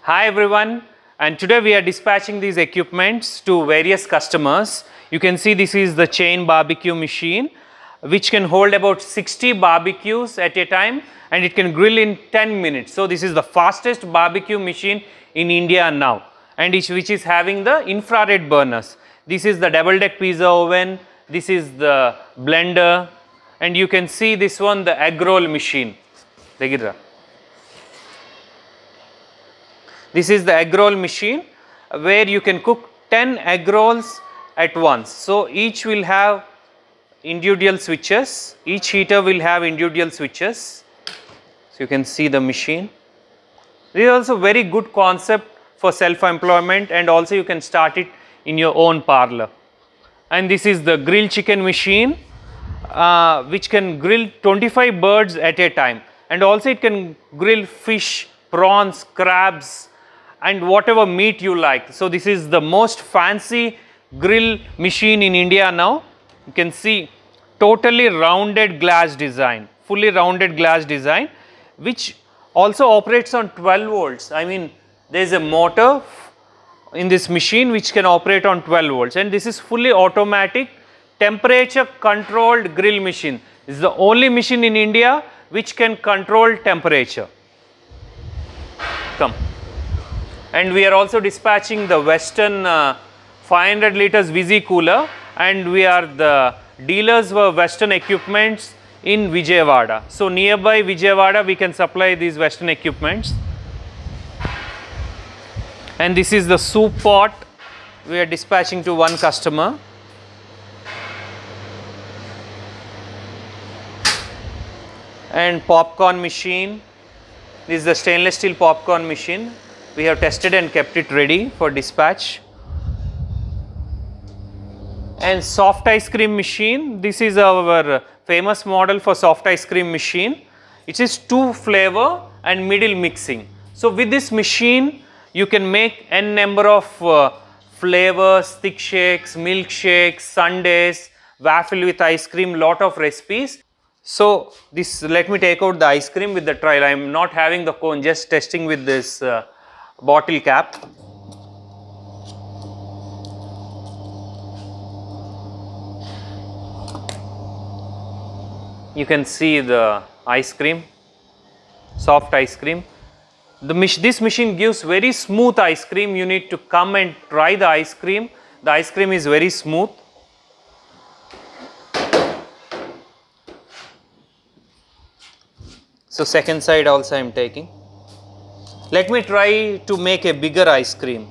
Hi everyone, and today we are dispatching these equipments to various customers. You can see this is the chain barbecue machine which can hold about 60 barbecues at a time and it can grill in 10 minutes. So this is the fastest barbecue machine in India now, and which is having the infrared burners. This is the double deck pizza oven, this is the blender, and you can see this one, the egg roll machine. This is the egg roll machine where you can cook 10 egg rolls at once. So each will have individual switches, each heater will have individual switches. So you can see the machine. This is also very good concept for self-employment, and also you can start it in your own parlor. And this is the grill chicken machine which can grill 25 birds at a time, and also it can grill fish, prawns, crabs, and whatever meat you like. So this is the most fancy grill machine in India now. You can see totally rounded glass design, fully rounded glass design, which also operates on 12 volts. I mean, there is a motor in this machine which can operate on 12 volts, and this is fully automatic temperature controlled grill machine. This is the only machine in India which can control temperature. Come. And we are also dispatching the Western 500 liters Visi cooler, and we are the dealers for Western equipments in Vijayawada. So nearby Vijayawada we can supply these Western equipments. And this is the soup pot we are dispatching to one customer. And popcorn machine. This is the stainless steel popcorn machine. We have tested and kept it ready for dispatch. And soft ice cream machine. This is our famous model for soft ice cream machine. It is 2 flavor and middle mixing. So with this machine you can make n number of flavors, thick shakes, milkshakes, sundaes, waffle with ice cream, lot of recipes. So this, let me take out the ice cream with the trial. I am not having the cone, just testing with this bottle cap. You can see the ice cream, soft ice cream. This machine gives very smooth ice cream. You need to come and try the ice cream. The ice cream is very smooth. So second side also I am taking. Let me try to make a bigger ice cream.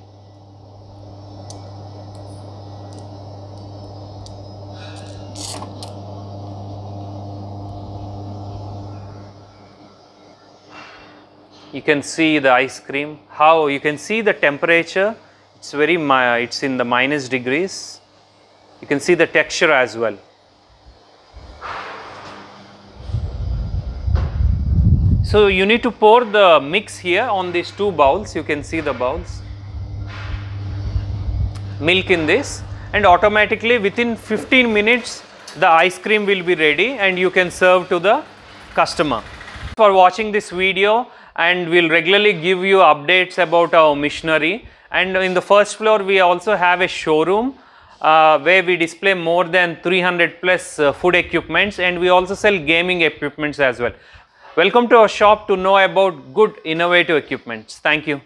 You can see the ice cream, how you can see the temperature, it's it's in the minus degrees. You can see the texture as well. So you need to pour the mix here on these 2 bowls. You can see the bowls. Milk in this, and automatically within 15 minutes the ice cream will be ready and you can serve to the customer. For watching this video, and we'll regularly give you updates about our machinery. And in the first floor we also have a showroom where we display more than 300 plus food equipments, and we also sell gaming equipments as well. Welcome to our shop to know about good innovative equipments. Thank you.